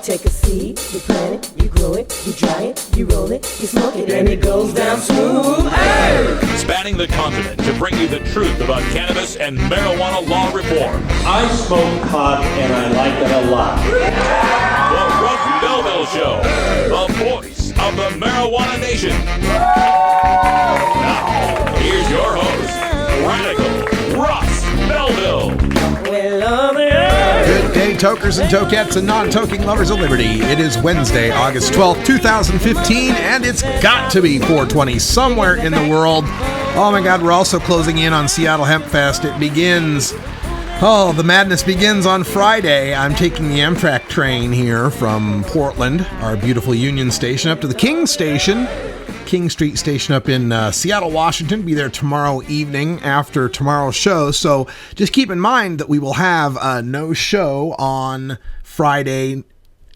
take a seed, you plant it, you grow it, you dry it, you roll it, you smoke it, and it goes down smooth. Hey! Spanning the continent to bring you the truth about cannabis and marijuana law reform. I smoke pot and I like it a lot. The Russ Belville Show, the voice of the marijuana nation. Now, here's your host, Radical Russ Belville. Good day, tokers and tokettes and non-toking lovers of liberty. It is Wednesday, August 12th, 2015, and it's got to be 420 somewhere in the world. Oh my God, we're also closing in on Seattle Hemp Fest. It begins... Oh, the madness begins on Friday. I'm taking the Amtrak train here from Portland, our beautiful Union Station, up to the King Station, King Street Station up in Seattle, Washington. Be there tomorrow evening after tomorrow's show. So just keep in mind that we will have no show on Friday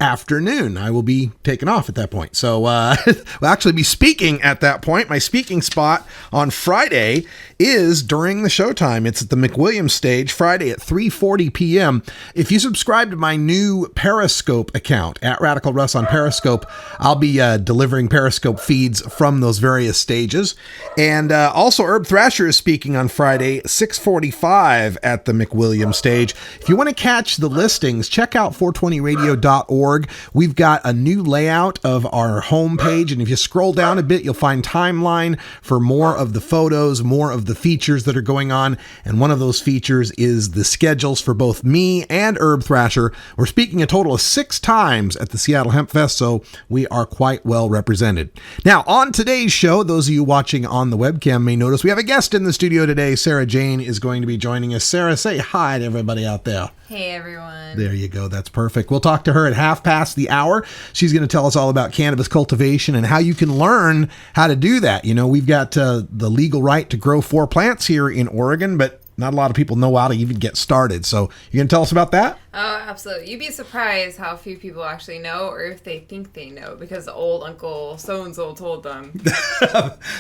afternoon. I will be taken off at that point. So we'll actually be speaking at that point. My speaking spot on Friday is during the showtime. It's at the McWilliams stage Friday at 3:40 p.m. If you subscribe to my new Periscope account at Radical Russ on Periscope, I'll be delivering Periscope feeds from those various stages. And also Herb Thrasher is speaking on Friday 6:45 at the McWilliams stage. If you want to catch the listings, check out 420radio.org. We've got a new layout of our homepage, and if you scroll down a bit, you'll find timeline for more of the photos, more of the features that are going on, and one of those features is the schedules for both me and Herb Thrasher. We're speaking a total of 6 times at the Seattle Hemp Fest, so we are quite well represented. Now, on today's show, those of you watching on the webcam may notice we have a guest in the studio today. Sarah Jane is going to be joining us. Sarah, say hi to everybody out there. Hey, everyone. There you go. That's perfect. We'll talk to her at 1:30. She's going to tell us all about cannabis cultivation and how you can learn how to do that. You know, we've got the legal right to grow 4 plants here in Oregon, but not a lot of people know how to even get started. So you going to tell us about that? Oh, absolutely. You'd be surprised how few people actually know, or if they think they know, because the old Uncle so-and-so told them.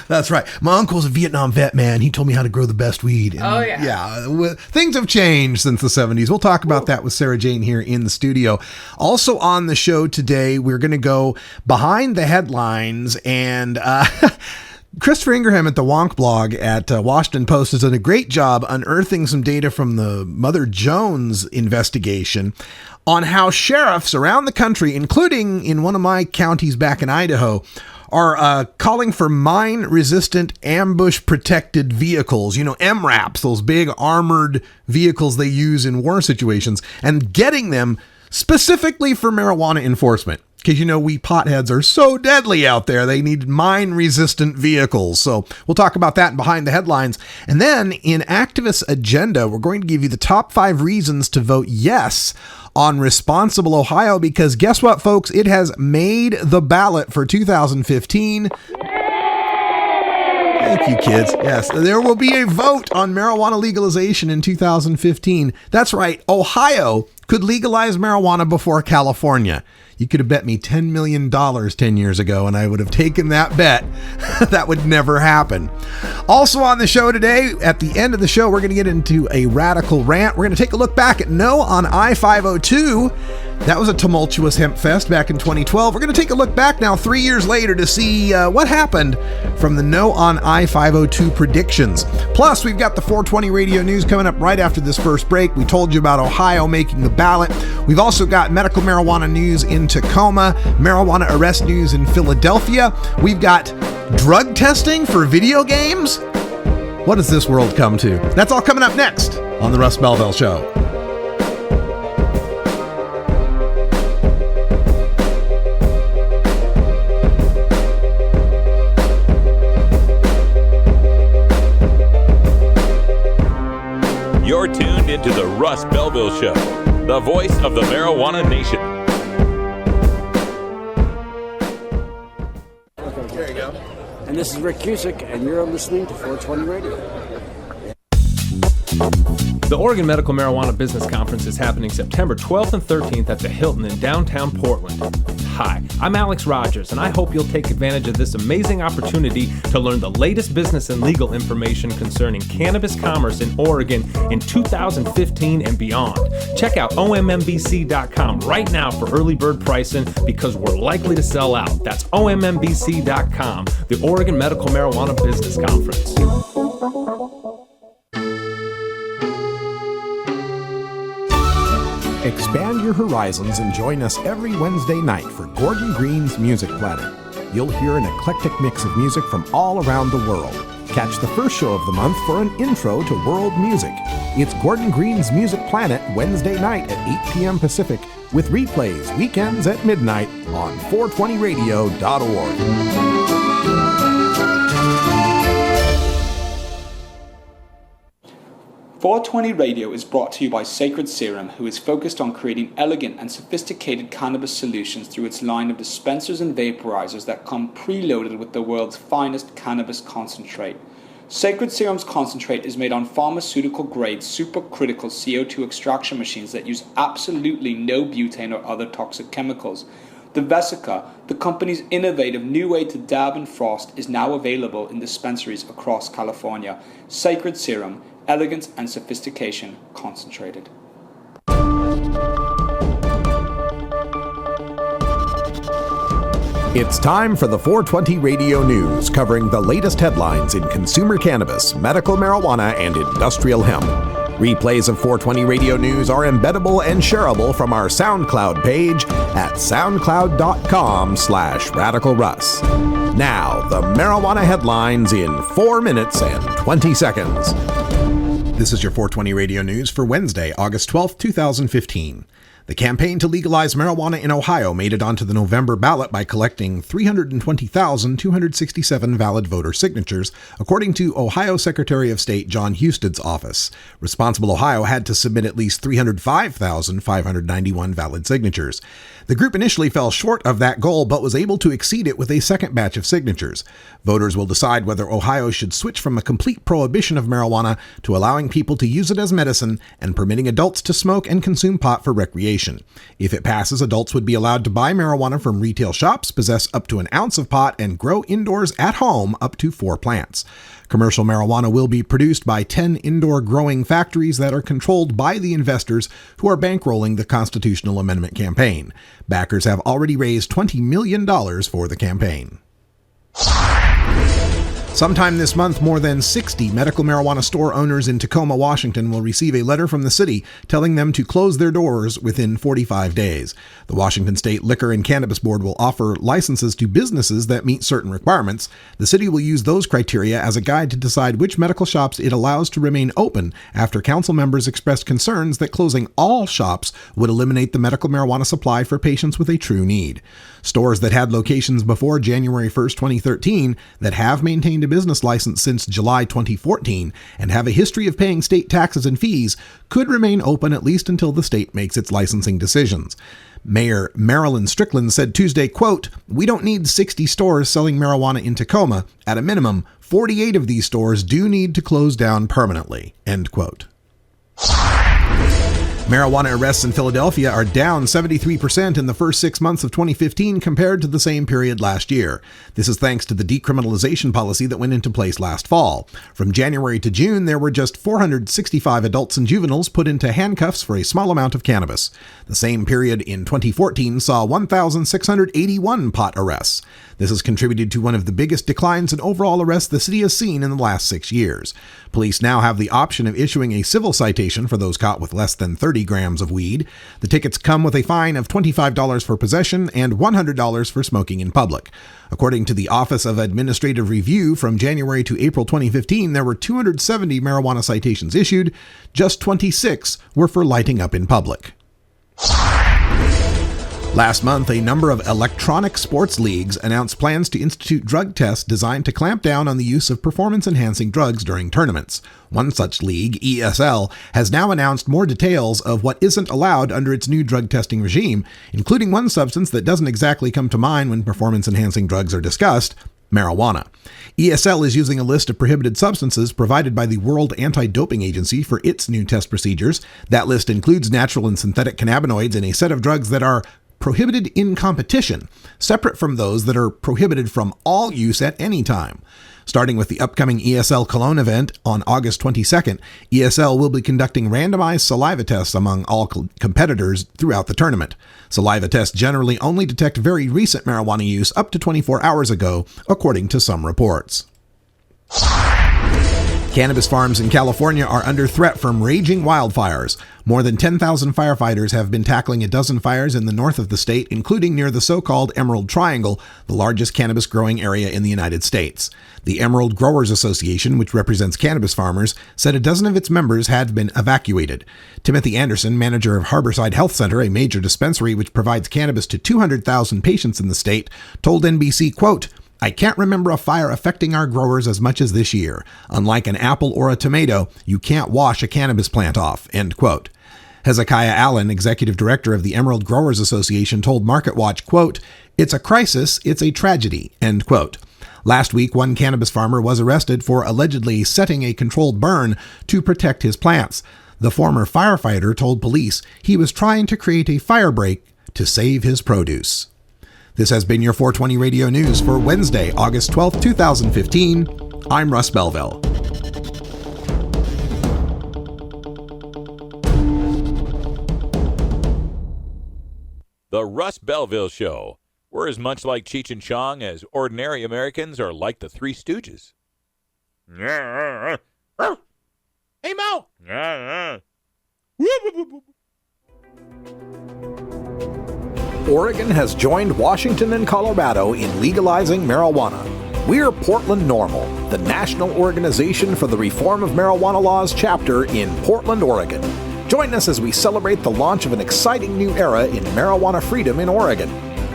That's right. My uncle's a Vietnam vet, man. He told me how to grow the best weed. And oh, yeah. Yeah. Things have changed since the 70s. We'll talk about that with Sarah Jane here in the studio. Also on the show today, we're going to go behind the headlines and... Christopher Ingraham at the Wonk blog at Washington Post has done a great job unearthing some data from the Mother Jones investigation on how sheriffs around the country, including in one of my counties back in Idaho, are calling for mine-resistant, ambush-protected vehicles, you know, MRAPs, those big armored vehicles they use in war situations, and getting them specifically for marijuana enforcement. Because, you know, we potheads are so deadly out there. They need mine-resistant vehicles. So we'll talk about that behind the headlines. And then in Activist Agenda, we're going to give you the top 5 reasons to vote yes on Responsible Ohio. Because guess what, folks? It has made the ballot for 2015. Thank you, kids. Yes, there will be a vote on marijuana legalization in 2015. That's right. Ohio could legalize marijuana before California. You could have bet me $10 million 10 years ago, and I would have taken that bet. That would never happen. Also on the show today, at the end of the show, we're going to get into a radical rant. We're going to take a look back at No on I-502. That was a tumultuous hemp fest back in 2012. We're going to take a look back now 3 years later to see what happened from the No on I-502 predictions. Plus, we've got the 420 radio news coming up right after this first break. We told you about Ohio making the ballot. We've also got medical marijuana news in Tacoma, marijuana arrest news in Philadelphia. We've got drug testing for video games. What does this world come to? That's all coming up next on the Russ Belville Show. You're tuned into the Russ Belville Show, the voice of the marijuana nation. There you go. And this is Rick Cusick, and you're listening to 420 Radio. The Oregon Medical Marijuana Business Conference is happening September 12th and 13th at the Hilton in downtown Portland. Hi, I'm Alex Rogers, and I hope you'll take advantage of this amazing opportunity to learn the latest business and legal information concerning cannabis commerce in Oregon in 2015 and beyond. Check out OMMBC.com right now for early bird pricing because we're likely to sell out. That's OMMBC.com, the Oregon Medical Marijuana Business Conference. Expand your horizons and join us every Wednesday night for Gordon Green's Music Planet. You'll hear an eclectic mix of music from all around the world. Catch the first show of the month for an intro to world music. It's Gordon Green's Music Planet Wednesday night at 8 p.m. Pacific with replays weekends at midnight on 420radio.org. 420 Radio is brought to you by Sacred Serum, who is focused on creating elegant and sophisticated cannabis solutions through its line of dispensers and vaporizers that come preloaded with the world's finest cannabis concentrate. Sacred Serum's concentrate is made on pharmaceutical-grade supercritical CO2 extraction machines that use absolutely no butane or other toxic chemicals. The Vesica, the company's innovative new way to dab and frost, is now available in dispensaries across California. Sacred Serum, elegance and sophistication concentrated. It's time for the 420 Radio News, covering the latest headlines in consumer cannabis, medical marijuana, and industrial hemp. Replays of 420 Radio News are embeddable and shareable from our SoundCloud page at soundcloud.com/RadicalRuss. Now, the marijuana headlines in 4 minutes and 20 seconds. This is your 420 Radio News for Wednesday, August 12th, 2015. The campaign to legalize marijuana in Ohio made it onto the November ballot by collecting 320,267 valid voter signatures, according to Ohio Secretary of State John Husted's office. Responsible Ohio had to submit at least 305,591 valid signatures. The group initially fell short of that goal, but was able to exceed it with a second batch of signatures. Voters will decide whether Ohio should switch from a complete prohibition of marijuana to allowing people to use it as medicine and permitting adults to smoke and consume pot for recreation. If it passes, adults would be allowed to buy marijuana from retail shops, possess up to an ounce of pot, and grow indoors at home up to 4 plants. Commercial marijuana will be produced by 10 indoor growing factories that are controlled by the investors who are bankrolling the constitutional amendment campaign. Backers have already raised $20 million for the campaign. Sometime this month, more than 60 medical marijuana store owners in Tacoma, Washington will receive a letter from the city telling them to close their doors within 45 days. The Washington State Liquor and Cannabis Board will offer licenses to businesses that meet certain requirements. The city will use those criteria as a guide to decide which medical shops it allows to remain open after council members expressed concerns that closing all shops would eliminate the medical marijuana supply for patients with a true need. Stores that had locations before January 1st, 2013 that have maintained a business license since July 2014 and have a history of paying state taxes and fees could remain open at least until the state makes its licensing decisions. Mayor Marilyn Strickland said Tuesday, quote, "We don't need 60 stores selling marijuana in Tacoma. At a minimum, 48 of these stores do need to close down permanently," end quote. Marijuana arrests in Philadelphia are down 73% in the first 6 months of 2015 compared to the same period last year. This is thanks to the decriminalization policy that went into place last fall. From January to June, there were just 465 adults and juveniles put into handcuffs for a small amount of cannabis. The same period in 2014 saw 1,681 pot arrests. This has contributed to one of the biggest declines in overall arrests the city has seen in the last 6 years. Police now have the option of issuing a civil citation for those caught with less than 30 grams of weed. The tickets come with a fine of $25 for possession and $100 for smoking in public. According to the Office of Administrative Review, from January to April 2015, there were 270 marijuana citations issued. Just 26 were for lighting up in public. Last month, a number of electronic sports leagues announced plans to institute drug tests designed to clamp down on the use of performance-enhancing drugs during tournaments. One such league, ESL, has now announced more details of what isn't allowed under its new drug testing regime, including one substance that doesn't exactly come to mind when performance-enhancing drugs are discussed: marijuana. ESL is using a list of prohibited substances provided by the World Anti-Doping Agency for its new test procedures. That list includes natural and synthetic cannabinoids and a set of drugs that are prohibited in competition, separate from those that are prohibited from all use at any time. Starting with the upcoming ESL Cologne event on August 22nd, ESL will be conducting randomized saliva tests among all competitors throughout the tournament. Saliva tests generally only detect very recent marijuana use up to 24 hours ago, according to some reports. Cannabis farms in California are under threat from raging wildfires. More than 10,000 firefighters have been tackling a dozen fires in the north of the state, including near the so-called Emerald Triangle, the largest cannabis growing area in the United States. The Emerald Growers Association, which represents cannabis farmers, said a dozen of its members had been evacuated. Timothy Anderson, manager of Harborside Health Center, a major dispensary which provides cannabis to 200,000 patients in the state, told NBC, quote, "I can't remember a fire affecting our growers as much as this year. Unlike an apple or a tomato, you can't wash a cannabis plant off," end quote. Hezekiah Allen, executive director of the Emerald Growers Association, told MarketWatch, quote, "It's a crisis, it's a tragedy," end quote. Last week, one cannabis farmer was arrested for allegedly setting a controlled burn to protect his plants. The former firefighter told police he was trying to create a fire break to save his produce. This has been your 420 Radio News for Wednesday, August 12th, 2015. I'm Russ Belville. The Russ Belville Show. We're as much like Cheech and Chong as ordinary Americans are like the Three Stooges. Hey, Mo! Oregon has joined Washington and Colorado in legalizing marijuana. We're Portland NORML, the national organization for the reform of marijuana laws chapter in Portland, Oregon. Join us as we celebrate the launch of an exciting new era in marijuana freedom in Oregon.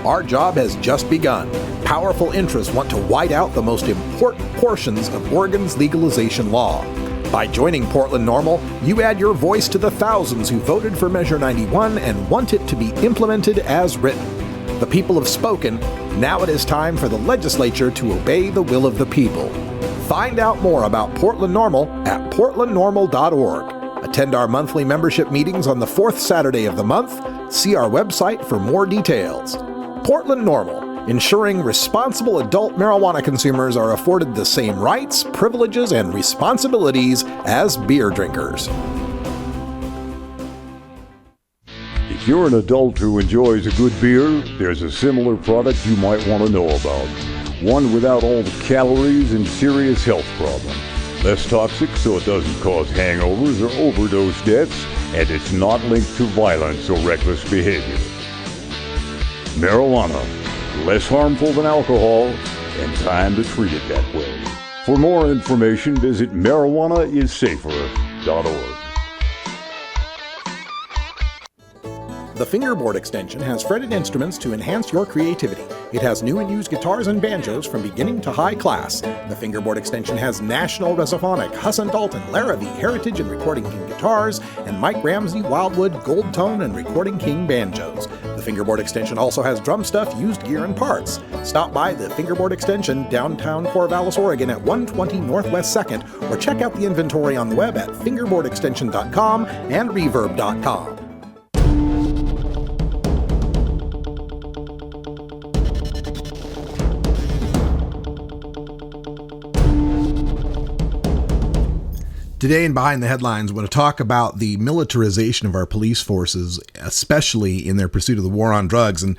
Our job has just begun. Powerful interests want to white out the most important portions of Oregon's legalization law. By joining Portland NORML, you add your voice to the thousands who voted for Measure 91 and want it to be implemented as written. The people have spoken. Now it is time for the legislature to obey the will of the people. Find out more about Portland NORML at portlandnormal.org. Attend our monthly membership meetings on the fourth Saturday of the month. See our website for more details. Portland NORML, ensuring responsible adult marijuana consumers are afforded the same rights, privileges, and responsibilities as beer drinkers. If you're an adult who enjoys a good beer, there's a similar product you might want to know about. One without all the calories and serious health problems. Less toxic so it doesn't cause hangovers or overdose deaths, and it's not linked to violence or reckless behavior. Marijuana. Less harmful than alcohol, and time to treat it that way. For more information, visit marijuanaissafer.org. The Fingerboard Extension has fretted instruments to enhance your creativity. It has new and used guitars and banjos from beginning to high class. The Fingerboard Extension has National Resophonic, Husson Dalton, Larrabee, Heritage and Recording King guitars, and Mike Ramsey, Wildwood, Gold Tone, and Recording King banjos. The Fingerboard Extension also has drum stuff, used gear, and parts. Stop by the Fingerboard Extension, downtown Corvallis, Oregon at 120 Northwest 2nd, or check out the inventory on the web at fingerboardextension.com and reverb.com. Today in Behind the Headlines, we're going to talk about the militarization of our police forces, especially in their pursuit of the war on drugs. And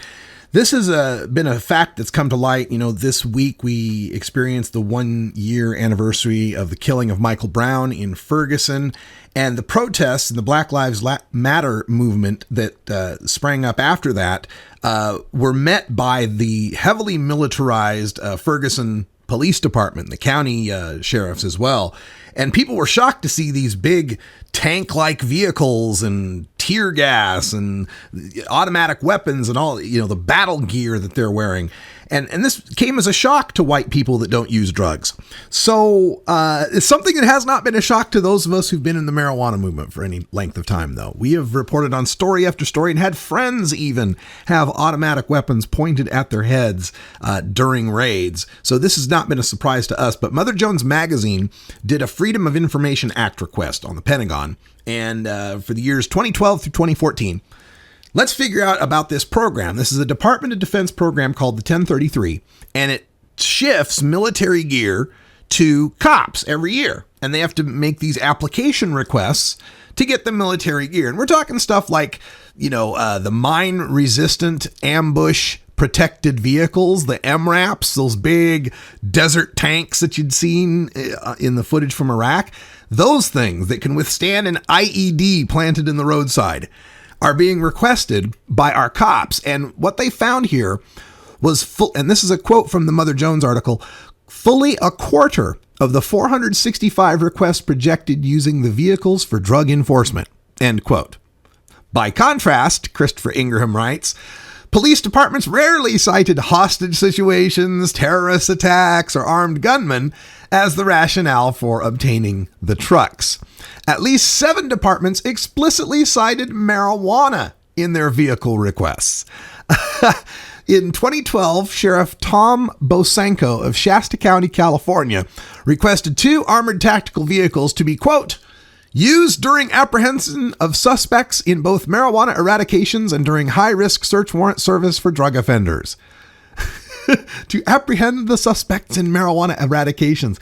this has been a fact that's come to light. You know, this week we experienced the 1-year anniversary of the killing of Michael Brown in Ferguson, and the protests and the Black Lives Matter movement that sprang up after that were met by the heavily militarized Ferguson Police Department, the county sheriffs as well. And people were shocked to see these big tank-like vehicles and tear gas and automatic weapons and all, you know, the battle gear that they're wearing. And this came as a shock to white people that don't use drugs. So it's something that has not been a shock to those of us who've been in the marijuana movement for any length of time, though. We have reported on story after story and had friends even have automatic weapons pointed at their heads during raids. So this has not been a surprise to us. But Mother Jones Magazine did a Freedom of Information Act request on the Pentagon, and for the years 2012 through 2014. let's figure out about this program. This is a Department of Defense program called the 1033, and it shifts military gear to cops every year. And they have to make these application requests to get the military gear. And we're talking stuff like, the mine-resistant ambush protected vehicles, the MRAPs, those big desert tanks that you'd seen in the footage from Iraq. Those things that can withstand an IED planted in the roadside are being requested by our cops. And what they found here was full, and this is a quote from the Mother Jones article, fully a quarter of the 465 requests projected using the vehicles for drug enforcement, end quote. By contrast, Christopher Ingraham writes, police departments rarely cited hostage situations, terrorist attacks, or armed gunmen as the rationale for obtaining the trucks. At least 7 departments explicitly cited marijuana in their vehicle requests. In 2012, Sheriff Tom Bosanko of Shasta County, California, requested 2 armored tactical vehicles to be, quote, used during apprehension of suspects in both marijuana eradications and during high-risk search warrant service for drug offenders. To apprehend the suspects in marijuana eradications.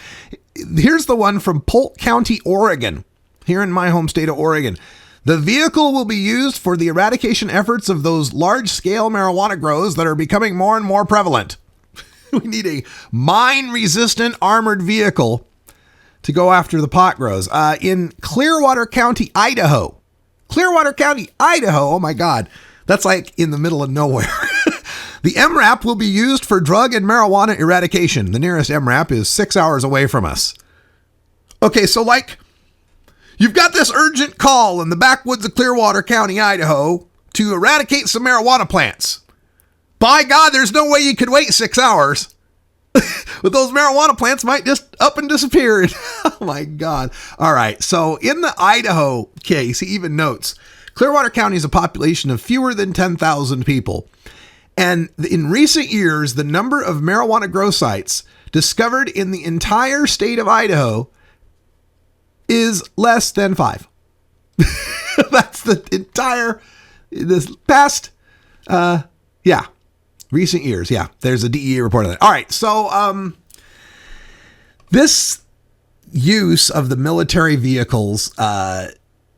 Here's the one from Polk County, Oregon, here in my home state of Oregon. The vehicle will be used for the eradication efforts of those large-scale marijuana grows that are becoming more and more prevalent. We need a mine-resistant armored vehicle to go after the pot grows. In Clearwater County, Idaho. Oh my God. That's like in the middle of nowhere. The MRAP will be used for drug and marijuana eradication. The nearest MRAP is 6 hours away from us. Okay, so you've got this urgent call in the backwoods of Clearwater County, Idaho, to eradicate some marijuana plants. By God, there's no way you could wait 6 hours. But those marijuana plants might just up and disappear. Oh my God. All right. So in the Idaho case, he even notes, Clearwater County is a population of fewer than 10,000 people. And in recent years, the number of marijuana grow sites discovered in the entire state of Idaho is less than 5. That's the entire, this past, recent years. Yeah, there's a DEA report on that. All right, so this use of the military vehicles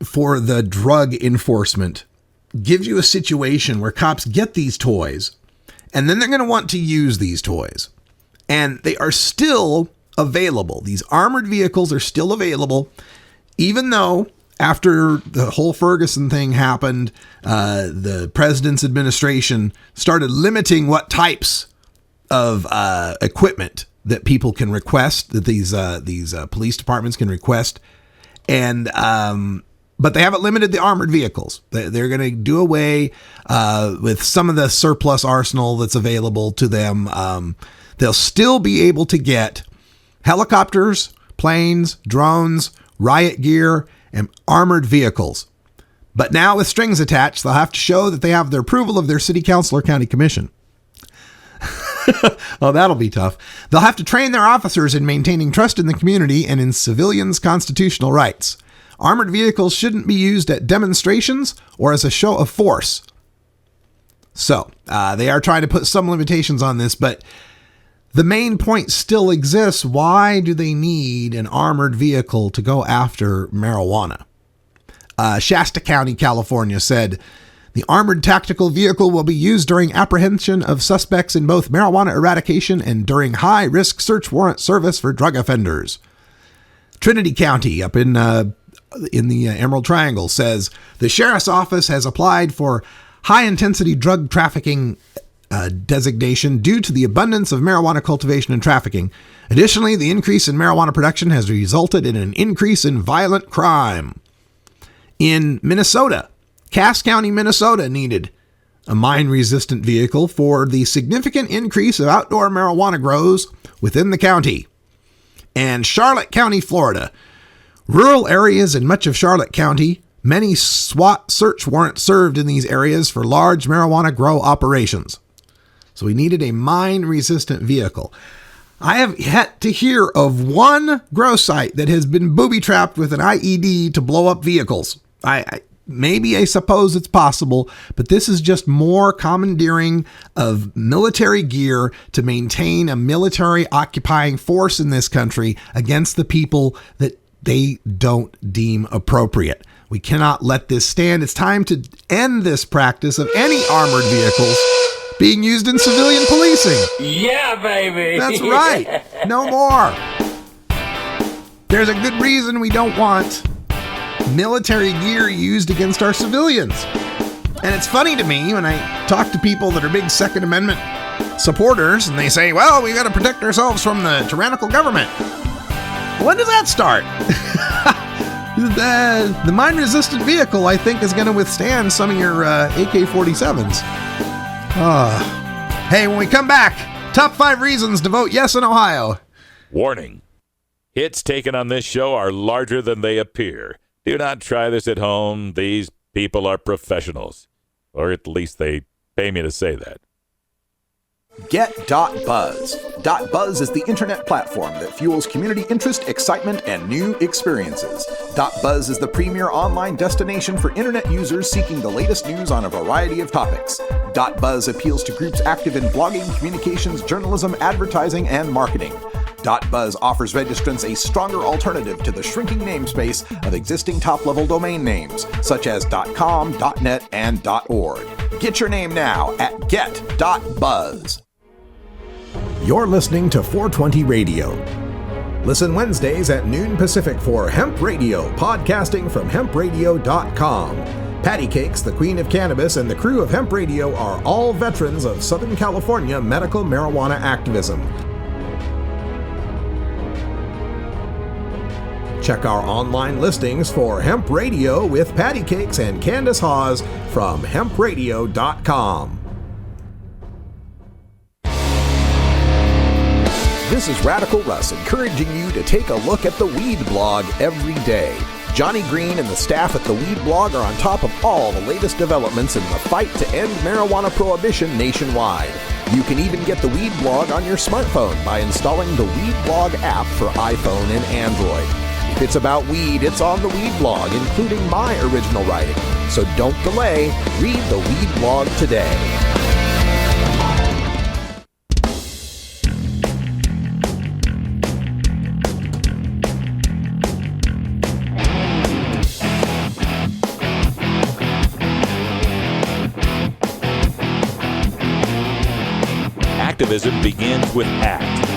for the drug enforcement gives you a situation where cops get these toys, and then they're going to want to use these toys. And they are still available. These armored vehicles are still available, even though after the whole Ferguson thing happened, the president's administration started limiting what types of equipment that people can request, that these police departments can request. And but they haven't limited the armored vehicles. They're going to do away with some of the surplus arsenal that's available to them. They'll still be able to get helicopters, planes, drones, riot gear, and armored vehicles. But now with strings attached, they'll have to show that they have the approval of their city council or county commission. Oh, that'll be tough. They'll have to train their officers in maintaining trust in the community and in civilians' constitutional rights. Armored vehicles shouldn't be used at demonstrations or as a show of force. So, they are trying to put some limitations on this, but the main point still exists. Why do they need an armored vehicle to go after marijuana? Shasta County, California said, the armored tactical vehicle will be used during apprehension of suspects in both marijuana eradication and during high-risk search warrant service for drug offenders. Trinity County, up in the Emerald Triangle, says the sheriff's office has applied for high-intensity drug trafficking designation due to the abundance of marijuana cultivation and trafficking. Additionally, the increase in marijuana production has resulted in an increase in violent crime. In Minnesota, Cass County, Minnesota needed a mine-resistant vehicle for the significant increase of outdoor marijuana grows within the county. And Charlotte County, Florida, rural areas in much of Charlotte County, many SWAT search warrants served in these areas for large marijuana grow operations. So we needed a mine-resistant vehicle. I have yet to hear of one grow site that has been booby-trapped with an IED to blow up vehicles. maybe I suppose it's possible, but this is just more commandeering of military gear to maintain a military occupying force in this country against the people that they don't deem appropriate. We cannot let this stand. It's time to end this practice of any armored vehicles being used in civilian policing. Yeah, baby. That's right. No more. There's a good reason we don't want military gear used against our civilians. And it's funny to me when I talk to people that are big Second Amendment supporters and they say, well, we got to protect ourselves from the tyrannical government. When does that start? The mine-resistant vehicle, I think, is going to withstand some of your AK-47s. Hey, when we come back, top 5 reasons to vote yes in Ohio. Warning. Hits taken on this show are larger than they appear. Do not try this at home. These people are professionals. Or at least they pay me to say that. Get.Buzz. .Buzz is the internet platform that fuels community interest, excitement, and new experiences. .Buzz is the premier online destination for internet users seeking the latest news on a variety of topics. .Buzz appeals to groups active in blogging, communications, journalism, advertising, and marketing. .Buzz offers registrants a stronger alternative to the shrinking namespace of existing top-level domain names, such as .com, .net, and .org. Get your name now at get.buzz. You're listening to 420 Radio. Listen Wednesdays at noon Pacific for Hemp Radio, podcasting from hempradio.com. Patty Cakes, the queen of cannabis, and the crew of Hemp Radio are all veterans of Southern California medical marijuana activism. Check our online listings for Hemp Radio with Patty Cakes and Candace Hawes from hempradio.com. This is Radical Russ encouraging you to take a look at the Weed Blog every day. Johnny Green and the staff at the Weed Blog are on top of all the latest developments in the fight to end marijuana prohibition nationwide. You can even get the Weed Blog on your smartphone by installing the Weed Blog app for iPhone and Android. If it's about weed, it's on the Weed Blog, including my original writing. So don't delay. Read the Weed Blog today. Activism begins with ACT.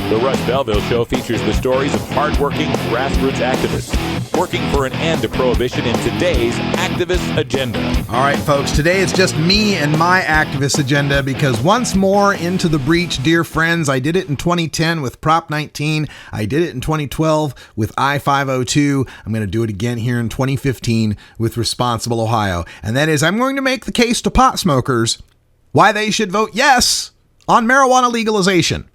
The Russ Belville Show features the stories of hardworking grassroots activists working for an end to prohibition in today's activist agenda. All right, folks, today it's just me and my activist agenda because once more into the breach, dear friends. I did it in 2010 with Prop 19. I did it in 2012 with I-502. I'm going to do it again here in 2015 with Responsible Ohio. And that is, I'm going to make the case to pot smokers why they should vote yes on marijuana legalization.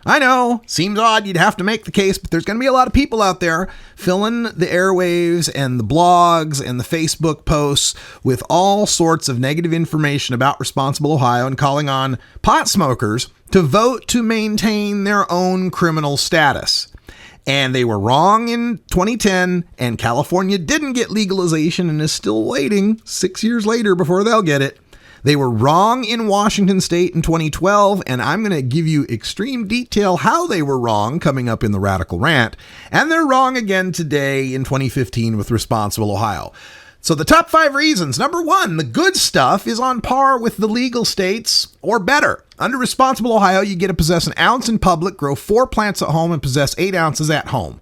I know, seems odd you'd have to make the case, but there's going to be a lot of people out there filling the airwaves and the blogs and the Facebook posts with all sorts of negative information about Responsible Ohio and calling on pot smokers to vote to maintain their own criminal status. And they were wrong in 2010, and California didn't get legalization and is still waiting 6 years later before they'll get it. They were wrong in Washington State in 2012, and I'm going to give you extreme detail how they were wrong coming up in the Radical Rant. And they're wrong again today in 2015 with Responsible Ohio. So the top 5 reasons. Number 1, the good stuff is on par with the legal states or better. Under Responsible Ohio, you get to possess an ounce in public, grow 4 plants at home, and possess 8 ounces at home.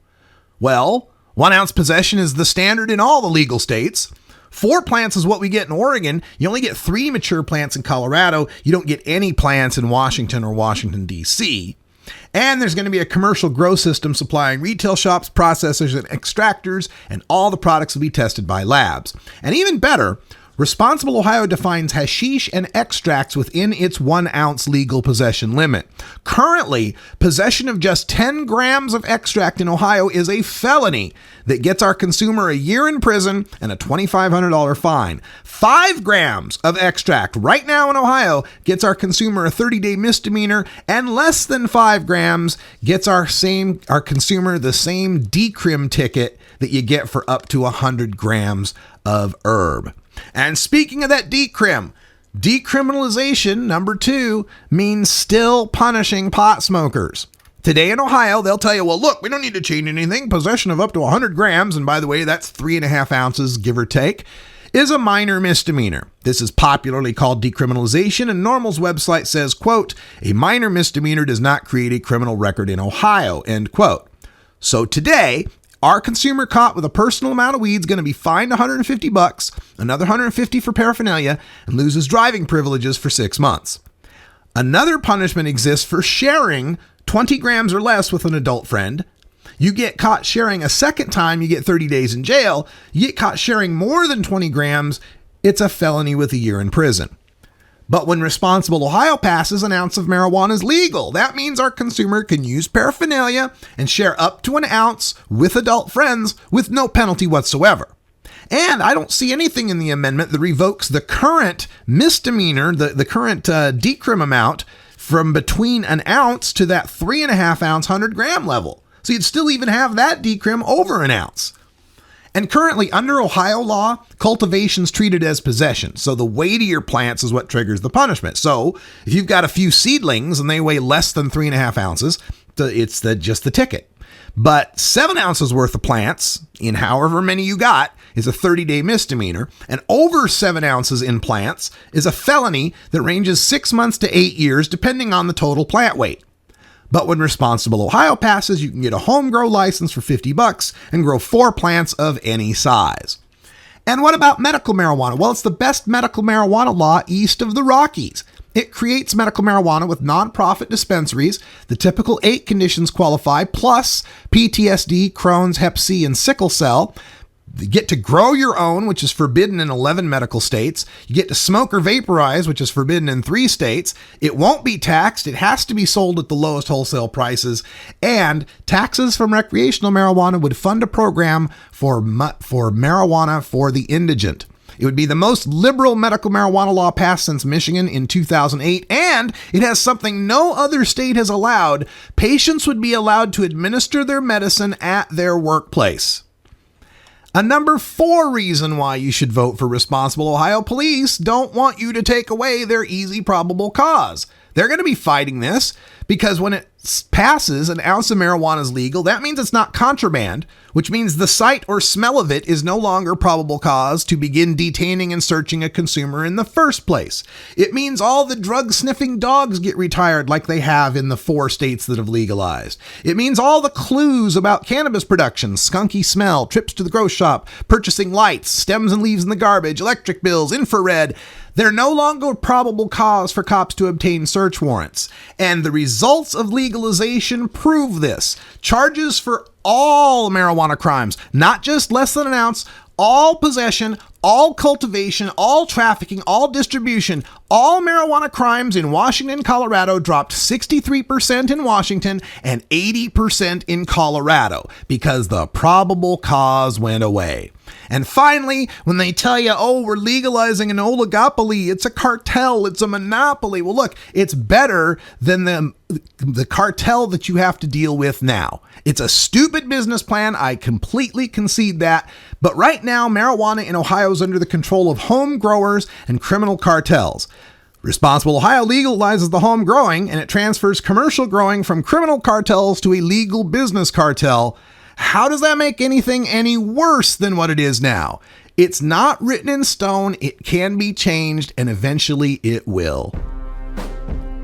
Well, 1 ounce possession is the standard in all the legal states. 4 plants is what we get in Oregon. You only get 3 mature plants in Colorado. You don't get any plants in Washington or Washington, D.C. And there's going to be a commercial grow system supplying retail shops, processors, and extractors, and all the products will be tested by labs. And even better, Responsible Ohio defines hashish and extracts within its 1 ounce legal possession limit. Currently, possession of just 10 grams of extract in Ohio is a felony that gets our consumer a year in prison and a $2,500 fine. 5 grams of extract right now in Ohio gets our consumer a 30-day misdemeanor, and less than 5 grams gets our consumer the same decrim ticket that that you get for up to 100 grams of herb. And speaking of that decrim, decriminalization, number 2, means still punishing pot smokers. Today in Ohio, they'll tell you, well, look, we don't need to change anything. Possession of up to 100 grams, and by the way, that's 3.5 ounces, give or take, is a minor misdemeanor. This is popularly called decriminalization, and NORML's website says, quote, a minor misdemeanor does not create a criminal record in Ohio, end quote. So today, our consumer caught with a personal amount of weed is going to be fined $150, another $150 for paraphernalia, and loses driving privileges for 6 months. Another punishment exists for sharing 20 grams or less with an adult friend. You get caught sharing a second time, you get 30 days in jail. You get caught sharing more than 20 grams, it's a felony with a year in prison. But when Responsible Ohio passes, an ounce of marijuana is legal. That means our consumer can use paraphernalia and share up to an ounce with adult friends with no penalty whatsoever. And I don't see anything in the amendment that revokes the current misdemeanor, the current decrim amount from between an ounce to that 3.5 ounce 100 gram level. So you'd still even have that decrim over an ounce. And currently, under Ohio law, cultivation's treated as possession. So the weight of your plants is what triggers the punishment. So if you've got a few seedlings and they weigh less than 3.5 ounces, it's just the ticket. But 7 ounces worth of plants, in however many you got, is a 30-day misdemeanor. And over 7 ounces in plants is a felony that ranges 6 months to 8 years, depending on the total plant weight. But when Responsible Ohio passes, you can get a home grow license for $50 and grow 4 plants of any size. And what about medical marijuana? Well, it's the best medical marijuana law east of the Rockies. It creates medical marijuana with nonprofit dispensaries. The typical 8 conditions qualify, plus PTSD, Crohn's, Hep C, and sickle cell. You get to grow your own, which is forbidden in 11 medical states. You get to smoke or vaporize, which is forbidden in 3 states. It won't be taxed. It has to be sold at the lowest wholesale prices. And taxes from recreational marijuana would fund a program for marijuana for the indigent. It would be the most liberal medical marijuana law passed since Michigan in 2008, and it has something no other state has allowed. Patients would be allowed to administer their medicine at their workplace. A number 4 reason why you should vote for Responsible Ohio. Police don't want you to take away their easy probable cause. They're going to be fighting this because when it passes, an ounce of marijuana is legal. That means it's not contraband, which means the sight or smell of it is no longer probable cause to begin detaining and searching a consumer in the first place. It means all the drug-sniffing dogs get retired like they have in the 4 states that have legalized. It means all the clues about cannabis production, skunky smell, trips to the grocery shop, purchasing lights, stems and leaves in the garbage, electric bills, infrared, they're no longer probable cause for cops to obtain search warrants. And the results of legalization prove this. Charges for all marijuana crimes, not just less than an ounce, all possession, all cultivation, all trafficking, all distribution, all marijuana crimes in Washington, Colorado dropped 63% in Washington and 80% in Colorado because the probable cause went away. And finally, when they tell you, oh, we're legalizing an oligopoly, it's a cartel, it's a monopoly. Well, look, it's better than the cartel that you have to deal with now. It's a stupid business plan. I completely concede that. But right now, marijuana in Ohio is under the control of home growers and criminal cartels. Responsible Ohio legalizes the home growing, and it transfers commercial growing from criminal cartels to a legal business cartel. How does that make anything any worse than what it is now? It's not written in stone. It can be changed, and eventually it will.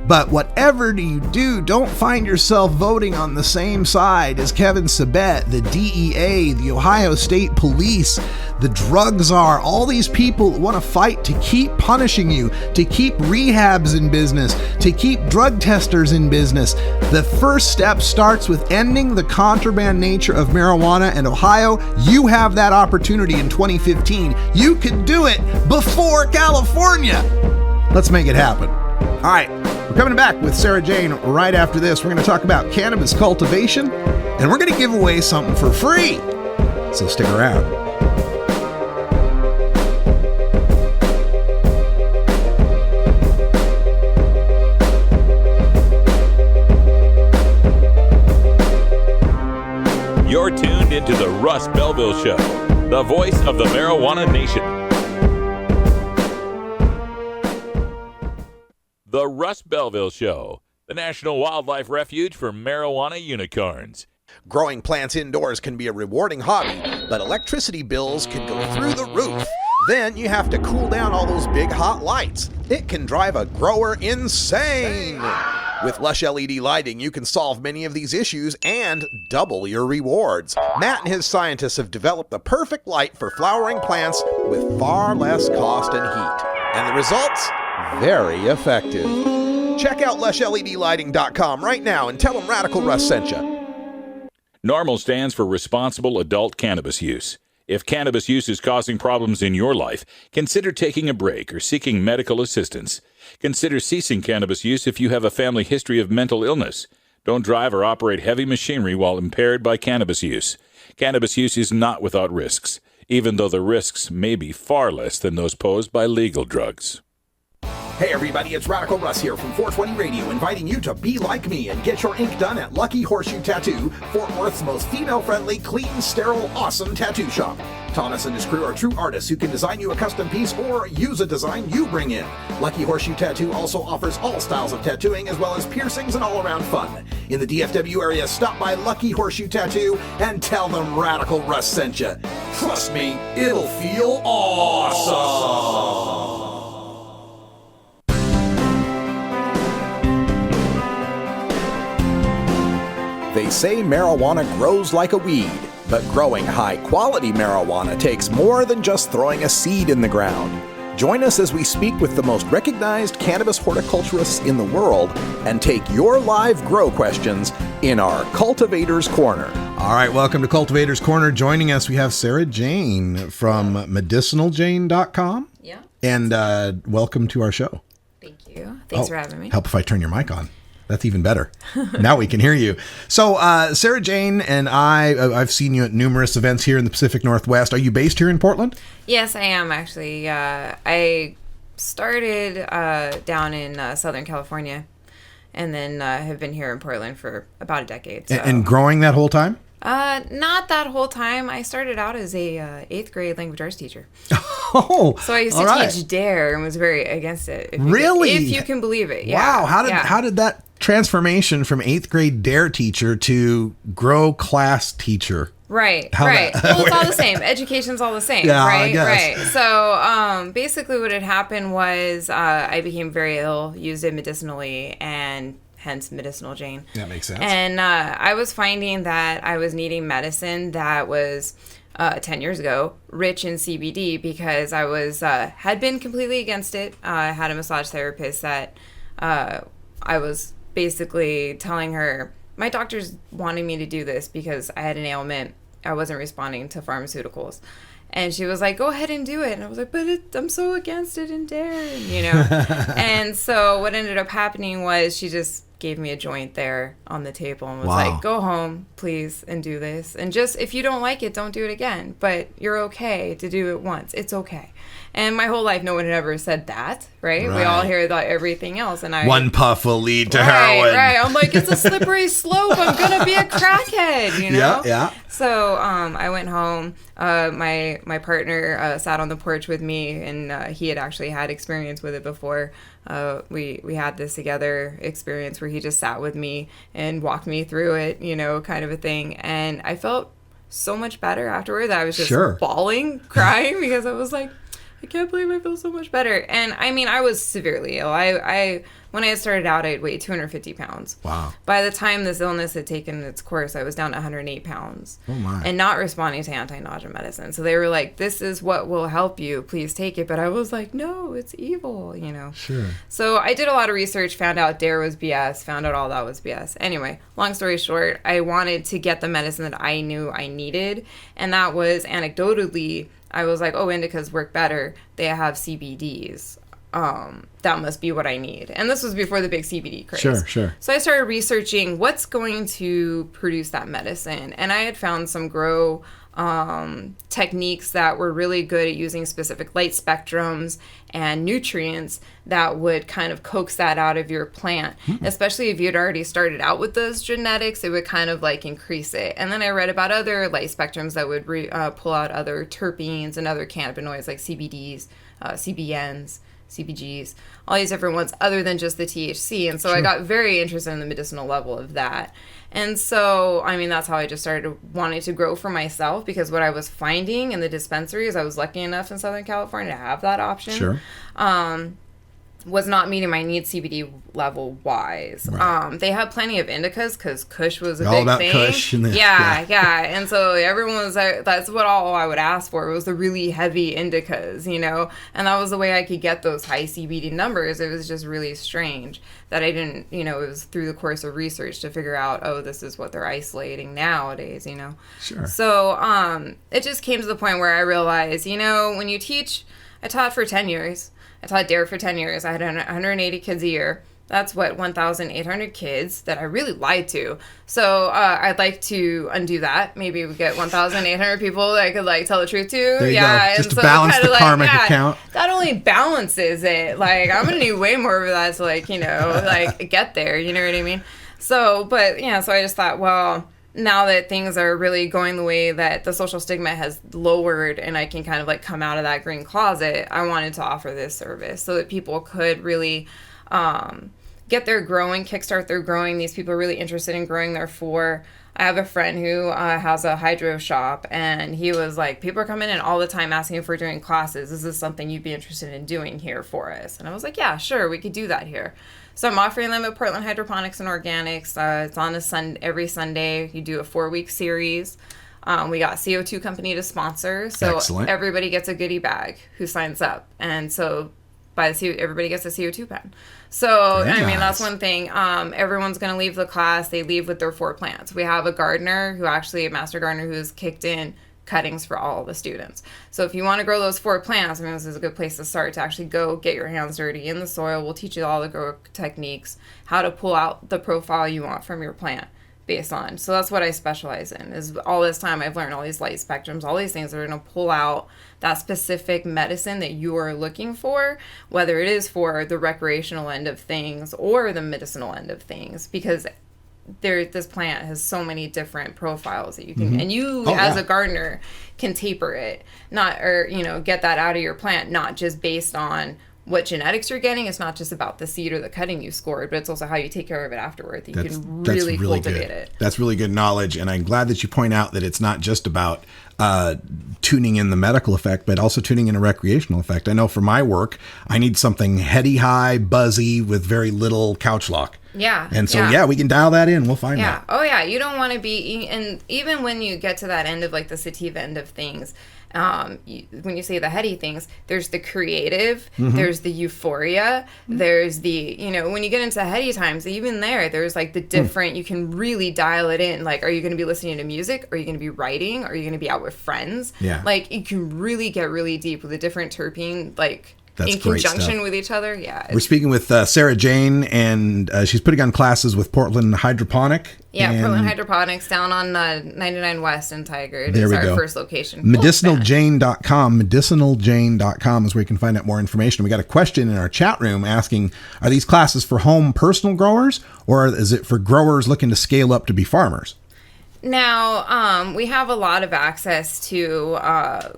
But whatever you do, don't find yourself voting on the same side as Kevin Sabet, the DEA, the Ohio State Police, the drug czar, all these people that want to fight to keep punishing you, to keep rehabs in business, to keep drug testers in business. The first step starts with ending the contraband nature of marijuana, and Ohio, you have that opportunity in 2015. You can do it before California. Let's make it happen. All right, we're coming back with Sarah Jane right after this. We're going to talk about cannabis cultivation, and we're going to give away something for free. So stick around. You're tuned into the Russ Belville Show, the voice of the marijuana nation. The Russ Belville Show, the National Wildlife Refuge for marijuana unicorns. Growing plants indoors can be a rewarding hobby, but electricity bills can go through the roof. Then you have to cool down all those big hot lights. It can drive a grower insane. With Lush LED lighting, you can solve many of these issues and double your rewards. Matt and his scientists have developed the perfect light for flowering plants with far less cost and heat. And the results? Very effective. Check out lushledlighting.com right now and tell them Radical Russ sent you. NORMAL stands for Responsible Adult Cannabis Use. If cannabis use is causing problems in your life, consider taking a break or seeking medical assistance. Consider ceasing cannabis use if you have a family history of mental illness. Don't drive or operate heavy machinery while impaired by cannabis use. Cannabis use is not without risks, even though the risks may be far less than those posed by legal drugs. Hey everybody, it's Radical Russ here from 420 Radio, inviting you to be like me and get your ink done at Lucky Horseshoe Tattoo, Fort Worth's most female-friendly, clean, sterile, awesome tattoo shop. Thomas and his crew are true artists who can design you a custom piece or use a design you bring in. Lucky Horseshoe Tattoo also offers all styles of tattooing as well as piercings and all-around fun. In the DFW area, stop by Lucky Horseshoe Tattoo and tell them Radical Russ sent you. Trust me, it'll feel awesome. They say marijuana grows like a weed, but growing high-quality marijuana takes more than just throwing a seed in the ground. Join us as we speak with the most recognized cannabis horticulturists in the world and take your live grow questions in our Cultivators Corner. All right, welcome to Cultivators Corner. Joining us, we have Sarah Jane from medicinaljane.com. Yeah. And welcome to our show. Thank you. Thanks for having me. Help if I turn your mic on. That's even better. Now we can hear you. So, Sarah Jane and I've seen you at numerous events here in the Pacific Northwest. Are you based here in Portland? Yes, I am actually. I started down in Southern California and then have been here in Portland for about a decade. So. And growing that whole time? Not that whole time. I started out as a 8th grade language arts teacher. Oh, so I used to teach DARE and was very against it. If you can believe it. Yeah. Wow. How did that transformation from 8th grade DARE teacher to grow class teacher? Right. Well, it's all the same. Education's all the same. Yeah, right. I guess. Right. So basically, what had happened was I became very ill, used it medicinally, and hence Medicinal Jane. That makes sense. And I was finding that I was needing medicine that was 10 years ago rich in CBD because I was had been completely against it. I had a massage therapist that I was basically telling her, my doctor's wanting me to do this because I had an ailment. I wasn't responding to pharmaceuticals. And she was like, go ahead and do it. And I was like, but I'm so against it and DARE, you know. And so what ended up happening was she just gave me a joint there on the table and was like, go home, please, and do this. And just, if you don't like it, don't do it again. But you're okay to do it once. It's okay. And my whole life, no one had ever said that, right? We all hear that everything else. And one puff will lead to heroin. Right. I'm like, it's a slippery slope. I'm going to be a crackhead, you know? Yeah. So I went home. My partner sat on the porch with me, and he had actually had experience with it before. We had this together experience where he just sat with me and walked me through it, you know, kind of a thing. And I felt so much better afterwards. I was just bawling, crying because I was like, I can't believe I feel so much better. And I mean, I was severely ill. I when I had started out, I'd weighed 250 pounds. Wow. By the time this illness had taken its course, I was down to 108 pounds. Oh my. And not responding to anti-nausea medicine. So they were like, this is what will help you. Please take it. But I was like, no, it's evil, you know. Sure. So I did a lot of research, found out DARE was BS, found out all that was BS. Anyway, long story short, I wanted to get the medicine that I knew I needed. And that was anecdotally, I was like, oh, indicas work better. They have CBDs. That must be what I need. And this was before the big CBD craze. Sure. So I started researching what's going to produce that medicine. And I had found some grow techniques that were really good at using specific light spectrums and nutrients that would kind of coax that out of your plant. Especially if you'd already started out with those genetics, it would kind of like increase it. And then I read about other light spectrums that would pull out other terpenes and other cannabinoids like CBDs, CBNs, CBGs, all these different ones other than just the THC. And so I got very interested in the medicinal level of that. And so, I mean, that's how I just started wanting to grow for myself, because what I was finding in the dispensaries, I was lucky enough in Southern California to have that option. Was not meeting my needs CBD level wise. Right. They had plenty of indicas because Kush was a all big about thing. Kush and Yeah. And so everyone was that's what all I would ask for was the really heavy indicas, you know. And that was the way I could get those high CBD numbers. It was just really strange that I didn't, you know, it was through the course of research to figure out, oh, this is what they're isolating nowadays, you know. Sure. So it just came to the point where I realized, you know, when you teach, I taught for 10 years. I taught DARE for 10 years. I had 180 kids a year. That's 1,800 kids that I really lied to. So I'd like to undo that. Maybe we get 1,800 people that I could like tell the truth to. There you go. Just and to balance the karmic account. That only balances it. Like I'm gonna need way more of that to like, you know, like get there. You know what I mean? So, but yeah. So I just thought, well, now that things are really going the way that the social stigma has lowered and I can kind of like come out of that green closet, I wanted to offer this service so that people could really get their growing, kickstart their growing. These people are really interested in growing their four. I have a friend who has a hydro shop, and he was like, people are coming in all the time asking if we're doing classes. Is this something you'd be interested in doing here for us? And I was like, yeah, sure, we could do that here. So I'm offering them at Portland Hydroponics and Organics. It's on every Sunday. You do a 4-week series. We got CO2 company to sponsor. So Excellent. Everybody gets a goodie bag who signs up. And so everybody gets a CO2 pen. So, Very I mean, nice. that's one thing. Everyone's going to leave the class. They leave with their 4 plants. We have a gardener a master gardener who's kicked in cuttings for all the students. So if you want to grow those 4 plants, I mean, this is a good place to start to actually go get your hands dirty in the soil. We'll teach you all the grow techniques, how to pull out the profile you want from your plant based on. So that's what I specialize in, is all this time I've learned all these light spectrums, all these things that are going to pull out that specific medicine that you are looking for, whether it is for the recreational end of things or the medicinal end of things, because this plant has so many different profiles that you can, and you as a gardener can taper it, get that out of your plant, not just based on what genetics you're getting. It's not just about the seed or the cutting you scored, but it's also how you take care of it afterward. That you can really cultivate it. That's really good knowledge, and I'm glad that you point out that it's not just about tuning in the medical effect, but also tuning in a recreational effect. I know for my work, I need something heady high, buzzy, with very little couch lock. Yeah. And so, we can dial that in. We'll find that. Oh, yeah. You don't want to be, and even when you get to that end of like the sativa end of things, when you say the heady things, there's the creative, there's the euphoria, there's the, when you get into heady times, even there's like the different, you can really dial it in. Like, are you going to be listening to music? Are you going to be writing? Are you going to be out with friends? Yeah. Like, you can really get really deep with a different terpene, like, That's in great conjunction stuff. with each other. Yeah. We're speaking with Sarah Jane, and she's putting on classes with Portland Hydroponic. Yeah, and Portland Hydroponics down on 99 West in Tigard There is we our go. first location. MedicinalJane.com. MedicinalJane.com is where you can find out more information. We got a question in our chat room asking, are these classes for home personal growers, or is it for growers looking to scale up to be farmers? Now, we have a lot of access to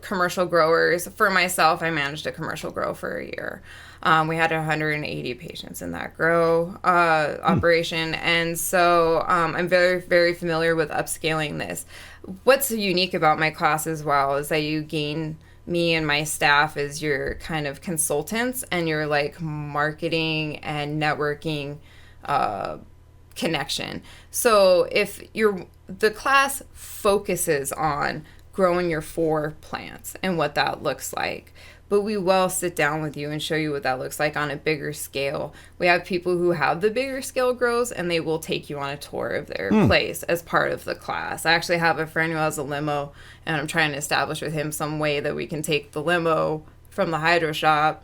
commercial growers. For myself, I managed a commercial grow for a year. We had 180 patients in that grow operation. And so I'm very, very familiar with upscaling this. What's unique about my class as well is that you gain me and my staff as your kind of consultants and your like marketing and networking connection. So if the class focuses on growing your 4 plants and what that looks like, but we will sit down with you and show you what that looks like on a bigger scale. We have people who have the bigger scale grows, and they will take you on a tour of their place as part of the class. I actually have a friend who has a limo, and I'm trying to establish with him some way that we can take the limo from the hydro shop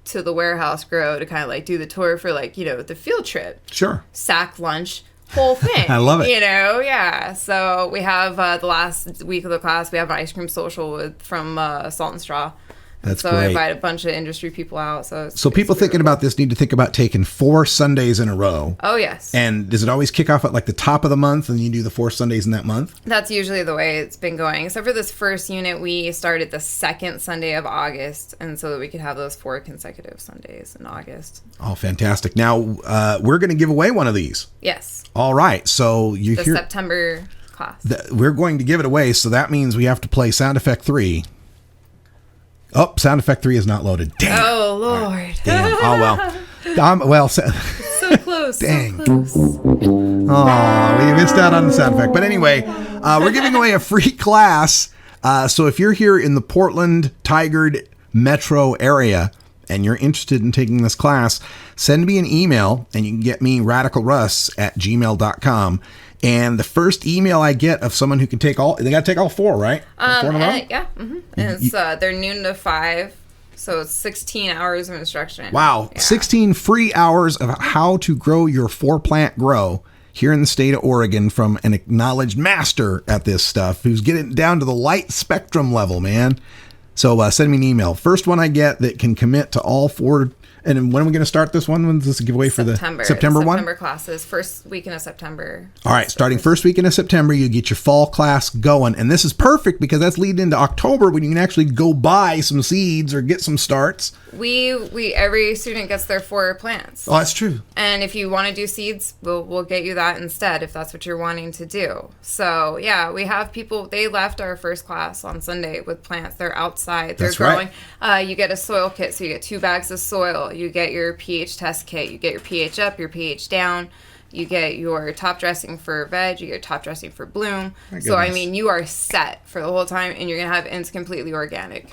to the warehouse grow to kind of like do the tour for like, the field trip. Sure. Sack lunch, whole thing. I love it. You know, yeah. So we have the last week of the class, we have an ice cream social from Salt and Straw. That's so great. I invite a bunch of industry people out. So people thinking about this need to think about taking 4 Sundays in a row. Oh, yes. And does it always kick off at like the top of the month and you do the 4 Sundays in that month? That's usually the way it's been going. Except for this first unit, we started the second Sunday of August, and so that we could have those 4 consecutive Sundays in August. Oh, fantastic. Now, we're going to give away one of these. Yes. All right. So you the hear... September class. We're going to give it away, so that means we have to play sound effect 3. Oh, sound effect 3 is not loaded. Damn. Oh, Lord. Damn. Oh, well. So close. Dang. So close. Oh, we missed out on the sound effect. But anyway, we're giving away a free class. So if you're here in the Portland, Tigard metro area and you're interested in taking this class, send me an email and you can get me radicalruss@gmail.com. And the first email I get of someone who can take they got to take all 4, right? 4 in a row? Yeah. Mm-hmm. And it's, they're noon to 5, so it's 16 hours of instruction. Wow. Yeah. 16 free hours of how to grow your 4-plant grow here in the state of Oregon from an acknowledged master at this stuff who's getting down to the light spectrum level, man. So send me an email. First one I get that can commit to all 4. And when are we going to start this one? When's this a giveaway for the September one? September classes, first weekend of September. All right, starting first weekend of September, you get your fall class going. And this is perfect because that's leading into October when you can actually go buy some seeds or get some starts. We every student gets their 4 plants. Oh, that's true. And if you want to do seeds, we'll get you that instead if that's what you're wanting to do. So yeah, we have people. They left our first class on Sunday with plants. They're outside. They're growing. Right. You get a soil kit, so you get 2 bags of soil. You get your pH test kit. You get your pH up, your pH down. You get your top dressing for veg. You get top dressing for bloom. So I mean, you are set for the whole time, and you're gonna have it's completely organic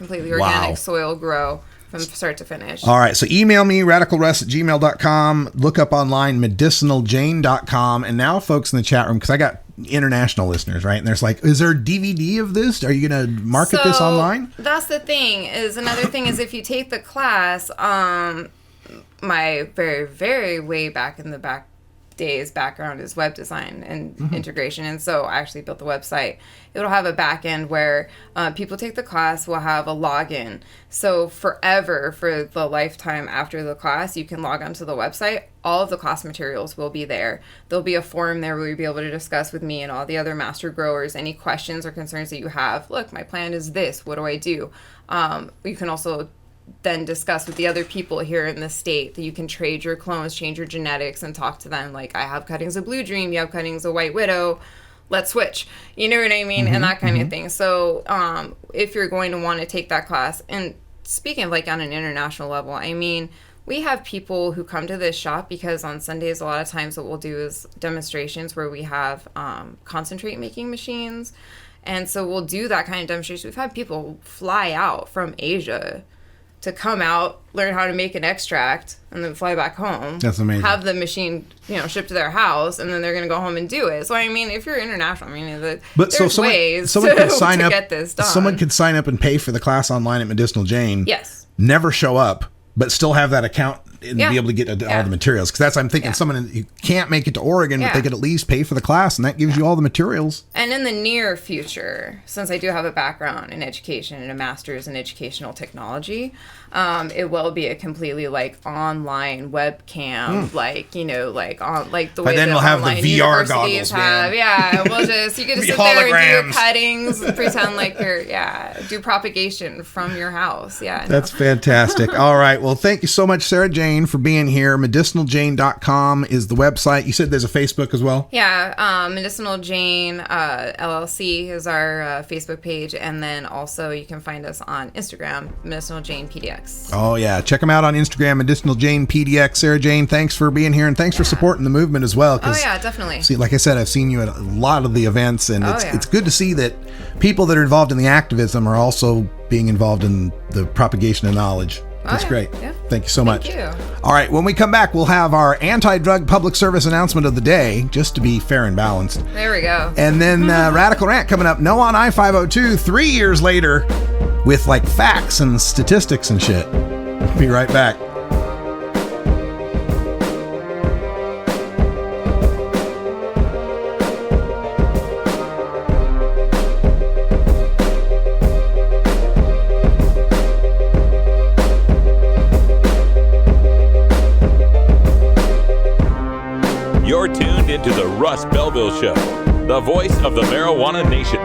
soil grow from start to finish. All right, so email me, radicalruss@gmail.com. Look up online, medicinaljane.com. And now, folks in the chat room, because I got international listeners, right? And there's like, is there a DVD of this? Are you going to market this online? That's the thing. Another thing is if you take the class, my very, very way back in the background is web design and integration, and so I actually built the website. It'll have a back end where people take the class, will have a login. So forever, for the lifetime after the class, you can log onto the website. All of the class materials will be there. There'll be a forum there where you'll be able to discuss with me and all the other master growers any questions or concerns that you have. Look, my plan is this. What do I do? You can also then discuss with the other people here in the state that you can trade your clones, change your genetics, and talk to them. Like, I have cuttings of Blue Dream, you have cuttings of White Widow, let's switch. You know what I mean? And that kind of thing. So if you're going to want to take that class, and speaking of like on an international level, I mean, we have people who come to this shop because on Sundays, a lot of times what we'll do is demonstrations where we have concentrate making machines. And so we'll do that kind of demonstration. We've had people fly out from Asia to come out, learn how to make an extract, and then fly back home. That's amazing. Have the machine, shipped to their house, and then they're going to go home and do it. So, I mean, if you're international, there's ways to get this done. Someone could sign up and pay for the class online at Medicinal Jane. Yes. Never show up, but still have that account and be able to get all the materials. Because I'm thinking someone who can't make it to Oregon, but they could at least pay for the class, and that gives you all the materials. And in the near future, since I do have a background in education and a master's in educational technology, it will be a completely online webcam, the way then we'll have the VR goggles have. Man. Yeah, we'll just you get to sit there and do your cuttings, pretend like you're do propagation from your house. Yeah, that's fantastic. All right, well, thank you so much, Sarah Jane, for being here. Medicinaljane.com is the website. You said there's a Facebook as well? Yeah, Medicinal Jane LLC is our Facebook page, and then also you can find us on Instagram, Medicinal Jane PDX. Oh yeah, check them out on Instagram, Medicinal Jane PDX. Sarah Jane, thanks for being here, and thanks for supporting the movement as well. Oh yeah, definitely. See, like I said, I've seen you at a lot of the events, and it's good to see that people that are involved in the activism are also being involved in the propagation of knowledge. That's great. Yeah. Thank you so much. Thank you. All right, when we come back, we'll have our anti-drug public service announcement of the day, just to be fair and balanced. There we go. And then Radical Rant coming up. No on I-502 3 years later with facts and statistics and shit. Be right back. into the Russ Belville Show, the voice of the marijuana nation.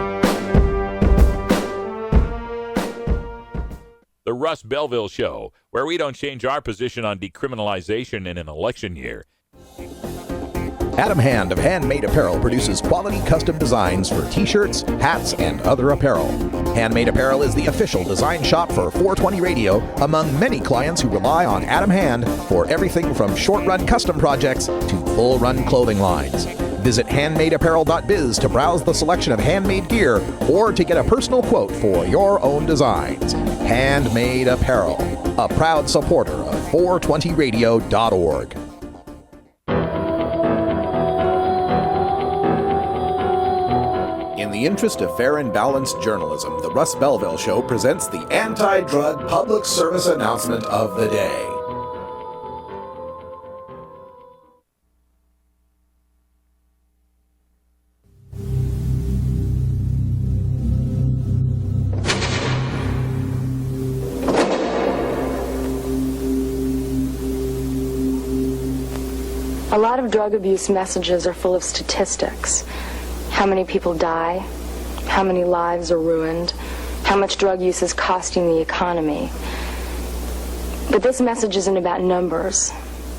The Russ Belville Show, where we don't change our position on decriminalization in an election year. Adam Hand of Handmade Apparel produces quality custom designs for t-shirts, hats, and other apparel. Handmade Apparel is the official design shop for 420 Radio among many clients who rely on Adam Hand for everything from short-run custom projects to full-run clothing lines. Visit handmadeapparel.biz to browse the selection of handmade gear or to get a personal quote for your own designs. Handmade Apparel, a proud supporter of 420radio.org. In the interest of fair and balanced journalism, the Russ Belville Show presents the anti-drug public service announcement of the day. A lot of drug abuse messages are full of statistics. How many people die, how many lives are ruined, how much drug use is costing the economy. But this message isn't about numbers,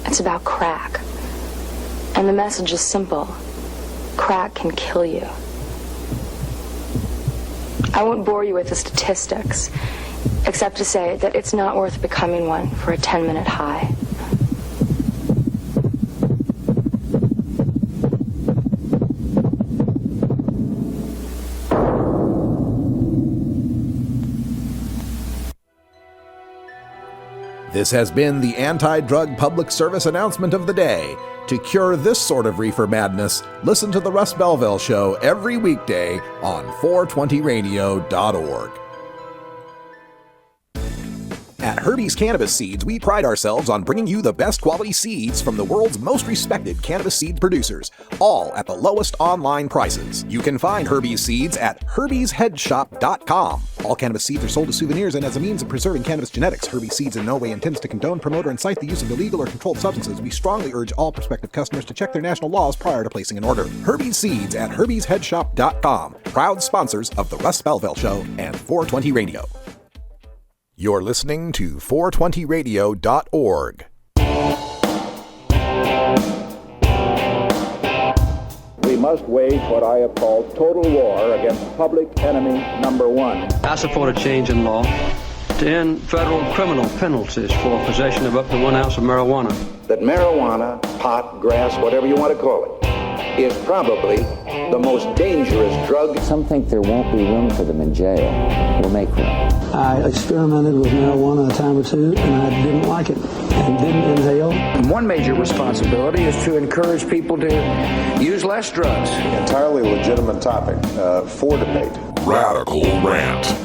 it's about crack. And the message is simple. Crack can kill you. I won't bore you with the statistics, except to say that it's not worth becoming one for a 10-minute high. This has been the anti-drug public service announcement of the day. To cure this sort of reefer madness, listen to the Russ Belville Show every weekday on 420radio.org. At Herbie's Cannabis Seeds, we pride ourselves on bringing you the best quality seeds from the world's most respected cannabis seed producers, all at the lowest online prices. You can find Herbie's Seeds at herbiesheadshop.com. All cannabis seeds are sold as souvenirs and as a means of preserving cannabis genetics. Herbie's Seeds in no way intends to condone, promote, or incite the use of illegal or controlled substances. We strongly urge all prospective customers to check their national laws prior to placing an order. Herbie's Seeds at herbiesheadshop.com. Proud sponsors of the Russ Belville Show and 420 Radio. You're listening to 420radio.org. We must wage what I have called total war against public enemy number one. I support a change in law to end federal criminal penalties for possession of up to 1 ounce of marijuana. That marijuana, pot, grass, whatever you want to call it, is probably the most dangerous drug. Some think there won't be room for them in jail. We'll make room. I experimented with marijuana a time or two, and I didn't like it and didn't inhale. One major responsibility is to encourage people to use less drugs. Entirely legitimate topic for debate. Radical Rant.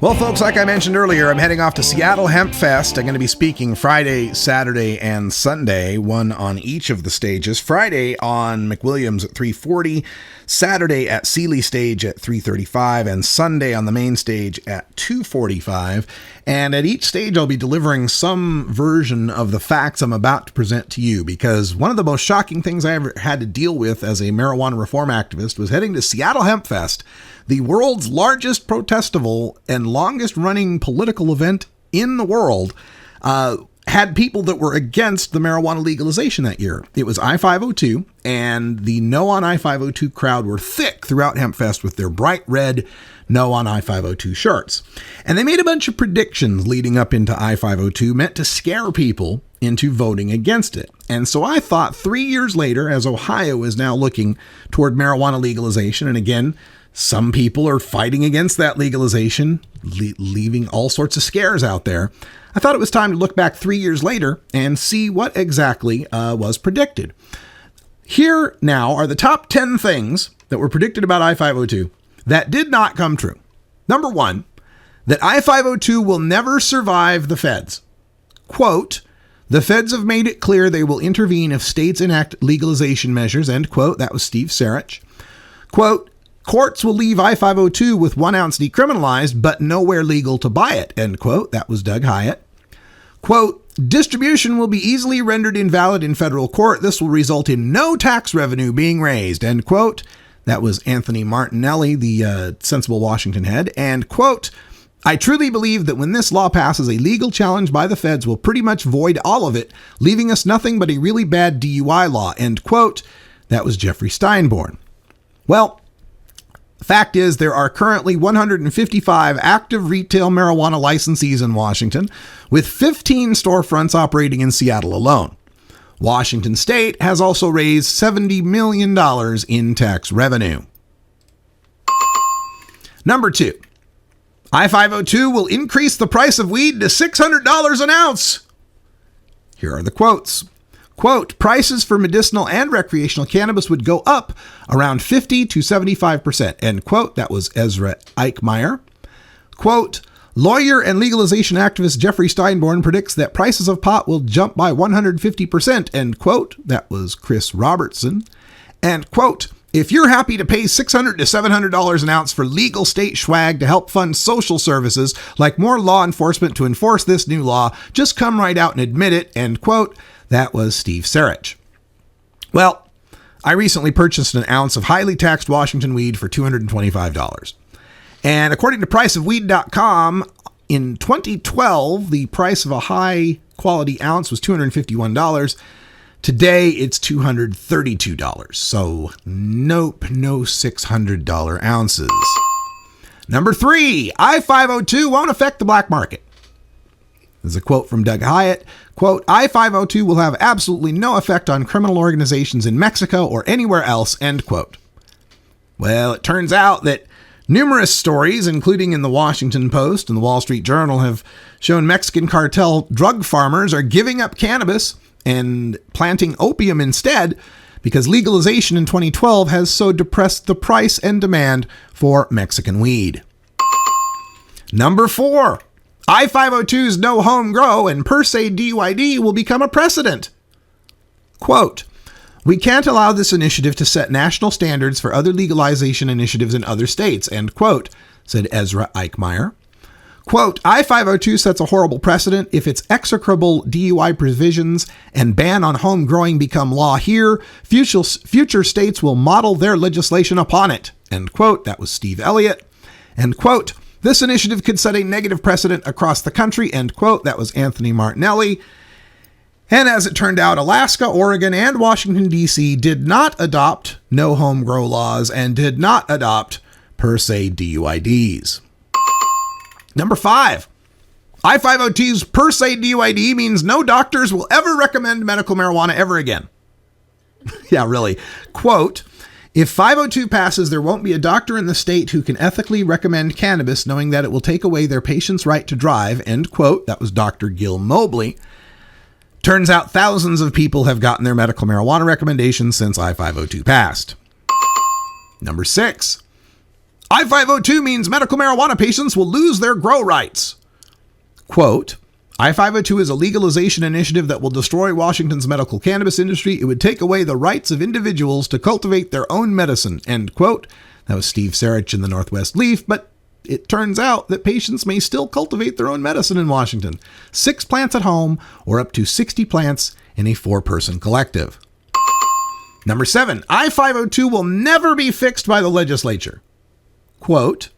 Well, folks, like I mentioned earlier, I'm heading off to Seattle Hemp Fest. I'm going to be speaking Friday, Saturday, and Sunday, one on each of the stages. Friday on McWilliams at 3:40, Saturday at Sealy Stage at 3:35, and Sunday on the main stage at 2:45. And at each stage, I'll be delivering some version of the facts I'm about to present to you, because one of the most shocking things I ever had to deal with as a marijuana reform activist was heading to Seattle Hemp Fest, the world's largest protestival and longest running political event in the world, had people that were against the marijuana legalization that year. It was I-502, and the No on I-502 crowd were thick throughout HempFest with their bright red No on I-502 shirts. And they made a bunch of predictions leading up into I-502 meant to scare people into voting against it. And so I thought 3 years later, as Ohio is now looking toward marijuana legalization, and again, some people are fighting against that legalization, leaving all sorts of scares out there, I thought it was time to look back 3 years later and see what exactly was predicted. Here now are the top 10 things that were predicted about I-502 that did not come true. Number one, that I-502 will never survive the feds. Quote, the feds have made it clear they will intervene if states enact legalization measures, end quote. That was Steve Sarich. Quote, courts will leave I-502 with 1 ounce decriminalized, but nowhere legal to buy it, end quote. That was Doug Hyatt. Quote, Distribution will be easily rendered invalid in federal court. This will result in no tax revenue being raised, end quote. That was Anthony Martinelli, the Sensible Washington head. And, quote, I truly believe that when this law passes, a legal challenge by the feds will pretty much void all of it, leaving us nothing but a really bad DUI law, end quote. That was Jeffrey Steinborn. Well, the fact is there are currently 155 active retail marijuana licensees in Washington, with 15 storefronts operating in Seattle alone. Washington State has also raised $70 million in tax revenue. Number 2. I-502 will increase the price of weed to $600 an ounce. Here are the quotes. Quote, prices for medicinal and recreational cannabis would go up around 50 to 75%, end quote. That was Ezra Eichmeyer. Quote, lawyer and legalization activist Jeffrey Steinborn predicts that prices of pot will jump by 150%, end quote. That was Chris Robertson. And quote, if you're happy to pay $600 to $700 an ounce for legal state swag to help fund social services like more law enforcement to enforce this new law, just come right out and admit it, end quote. That was Steve Sarich. Well, I recently purchased an ounce of highly taxed Washington weed for $225. And according to priceofweed.com, in 2012, the price of a high quality ounce was $251. Today, it's $232. So, nope, no $600 ounces. Number 3, I-502 won't affect the black market. There's a quote from Doug Hyatt. Quote, I-502 will have absolutely no effect on criminal organizations in Mexico or anywhere else, end quote. Well, it turns out that numerous stories, including in the Washington Post and the Wall Street Journal, have shown Mexican cartel drug farmers are giving up cannabis and planting opium instead because legalization in 2012 has so depressed the price and demand for Mexican weed. Number 4. I-502's no home grow and per se DUID will become a precedent. Quote, we can't allow this initiative to set national standards for other legalization initiatives in other states, end quote, said Ezra Eichmeyer. Quote, I-502 sets a horrible precedent. If its execrable DUI provisions and ban on home growing become law here, future states will model their legislation upon it, end quote. That was Steve Elliott. End quote. This initiative could set a negative precedent across the country, end quote. That was Anthony Martinelli. And as it turned out, Alaska, Oregon, and Washington, D.C. did not adopt no home grow laws and did not adopt per se DUIDs. Number 5, I-502's per se DUID means no doctors will ever recommend medical marijuana ever again. Yeah, really. Quote, if 502 passes, there won't be a doctor in the state who can ethically recommend cannabis knowing that it will take away their patient's right to drive, end quote. That was Dr. Gil Mobley. Turns out thousands of people have gotten their medical marijuana recommendations since I-502 passed. Number 6, I-502 means medical marijuana patients will lose their grow rights. Quote, I-502 is a legalization initiative that will destroy Washington's medical cannabis industry. It would take away the rights of individuals to cultivate their own medicine, end quote. That was Steve Sarich in the Northwest Leaf, but it turns out that patients may still cultivate their own medicine in Washington. 6 plants at home or up to 60 plants in a 4-person collective. Number 7, I-502 will never be fixed by the legislature. Quote,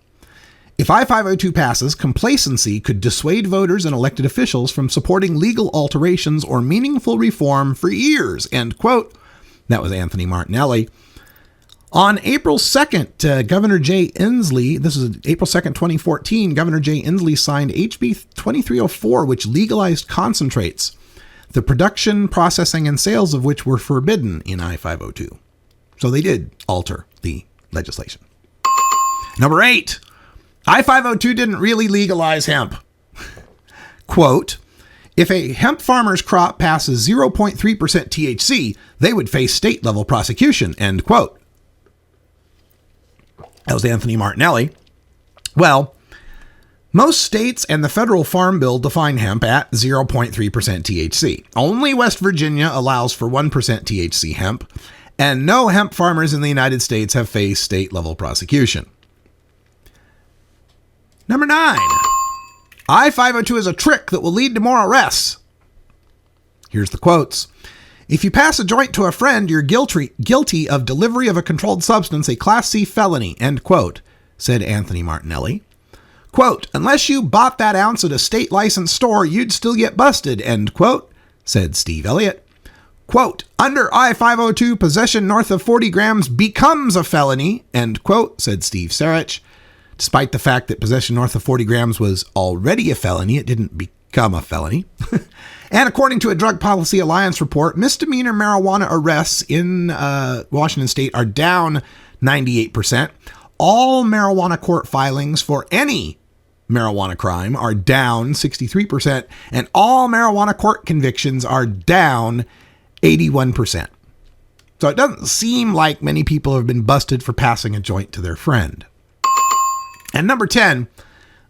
if I-502 passes, complacency could dissuade voters and elected officials from supporting legal alterations or meaningful reform for years, end quote. That was Anthony Martinelli. On April 2nd, Governor Jay Inslee, this is April 2nd, 2014, Governor Jay Inslee signed HB 2304, which legalized concentrates, the production, processing, and sales of which were forbidden in I-502. So they did alter the legislation. Number 8, I-502 didn't really legalize hemp. Quote, if a hemp farmer's crop passes 0.3% THC, they would face state-level prosecution, end quote. That was Anthony Martinelli. Well, most states and the federal farm bill define hemp at 0.3% THC. Only West Virginia allows for 1% THC hemp, and no hemp farmers in the United States have faced state-level prosecution. Number 9, I-502 is a trick that will lead to more arrests. Here's the quotes. If you pass a joint to a friend, you're guilty of delivery of a controlled substance, a Class C felony, end quote, said Anthony Martinelli. Quote, unless you bought that ounce at a state licensed store, you'd still get busted, end quote, said Steve Elliott. Quote, under I-502, possession north of 40 grams becomes a felony, end quote, said Steve Sarich. Despite the fact that possession north of 40 grams was already a felony, it didn't become a felony. And according to a Drug Policy Alliance report, misdemeanor marijuana arrests in Washington state are down 98%. All marijuana court filings for any marijuana crime are down 63%, and all marijuana court convictions are down 81%. So it doesn't seem like many people have been busted for passing a joint to their friend. And number 10,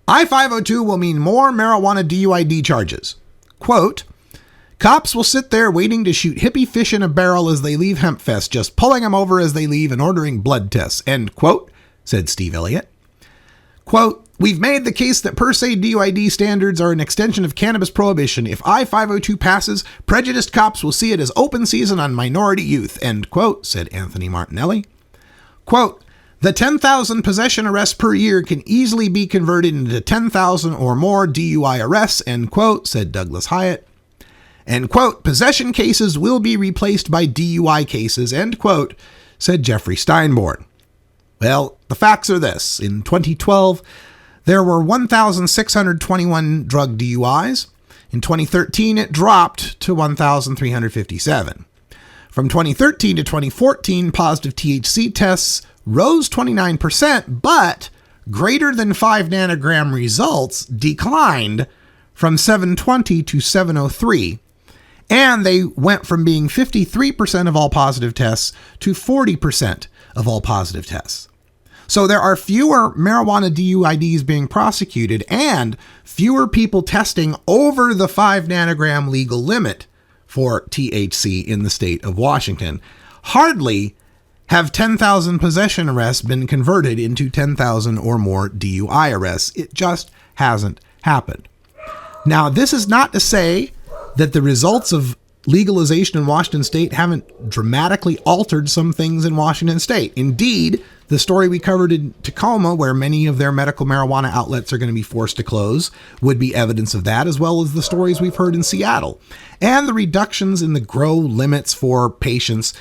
I-502 will mean more marijuana DUID charges. Quote, cops will sit there waiting to shoot hippie fish in a barrel as they leave Hempfest, just pulling them over as they leave and ordering blood tests, end quote, said Steve Elliott. Quote, we've made the case that per se DUID standards are an extension of cannabis prohibition. If I-502 passes, prejudiced cops will see it as open season on minority youth, end quote, said Anthony Martinelli. Quote, the 10,000 possession arrests per year can easily be converted into 10,000 or more DUI arrests, end quote, said Douglas Hyatt. And quote, possession cases will be replaced by DUI cases, end quote, said Jeffrey Steinborn. Well, the facts are this. In 2012, there were 1,621 drug DUIs. In 2013, it dropped to 1,357. From 2013 to 2014, positive THC tests rose 29%, but greater than 5 nanogram results declined from 720 to 703. And they went from being 53% of all positive tests to 40% of all positive tests. So there are fewer marijuana DUIDs being prosecuted and fewer people testing over the 5 nanogram legal limit for THC in the state of Washington. Hardly have 10,000 possession arrests been converted into 10,000 or more DUI arrests. It just hasn't happened. Now, this is not to say that the results of legalization in Washington state haven't dramatically altered some things in Washington state. Indeed, the story we covered in Tacoma, where many of their medical marijuana outlets are going to be forced to close, would be evidence of that, as well as the stories we've heard in Seattle. And the reductions in the grow limits for patients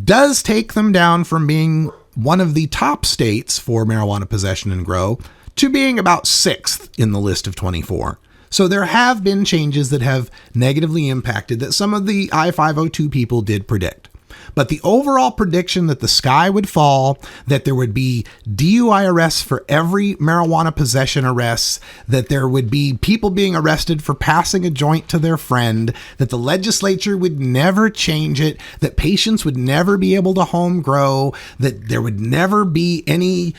does take them down from being one of the top states for marijuana possession and grow to being about 6th in the list of 24. So there have been changes that have negatively impacted that some of the I-502 people did predict. But the overall prediction that the sky would fall, that there would be DUI arrests for every marijuana possession arrest, that there would be people being arrested for passing a joint to their friend, that the legislature would never change it, that patients would never be able to home grow, that there would never be any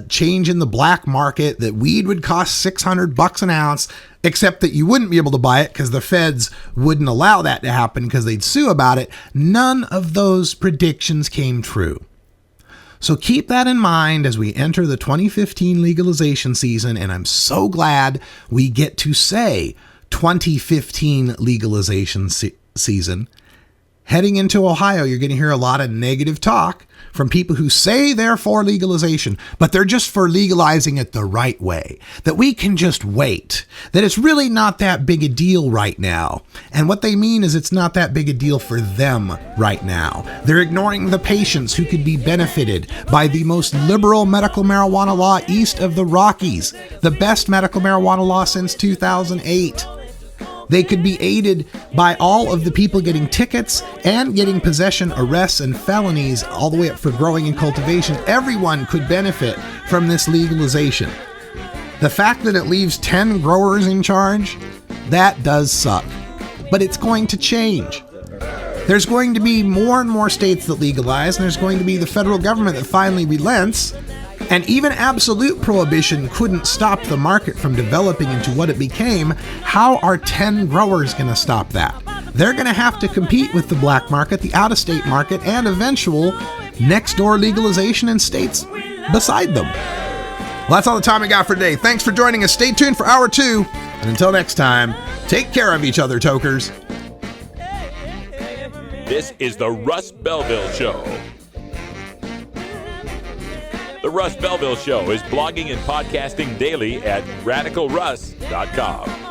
change in the black market, that weed would cost $600 an ounce, except that you wouldn't be able to buy it because the feds wouldn't allow that to happen because they'd sue about it. None of those predictions came true. So keep that in mind as we enter the 2015 legalization season, and I'm so glad we get to say 2015 legalization season. Heading into Ohio, you're going to hear a lot of negative talk from people who say they're for legalization, but they're just for legalizing it the right way, that we can just wait, that it's really not that big a deal right now. And what they mean is it's not that big a deal for them right now. They're ignoring the patients who could be benefited by the most liberal medical marijuana law east of the Rockies, the best medical marijuana law since 2008. They could be aided by all of the people getting tickets and getting possession arrests and felonies all the way up for growing and cultivation. Everyone could benefit from this legalization. The fact that it leaves 10 growers in charge, that does suck. But it's going to change. There's going to be more and more states that legalize, and there's going to be the federal government that finally relents. And even absolute prohibition couldn't stop the market from developing into what it became. How are 10 growers going to stop that? They're going to have to compete with the black market, the out-of-state market, and eventual next-door legalization in states beside them. Well, that's all the time we got for today. Thanks for joining us. Stay tuned for Hour 2. And until next time, take care of each other, tokers. This is the Russ Belville Show. The Russ Belville Show is blogging and podcasting daily at RadicalRuss.com.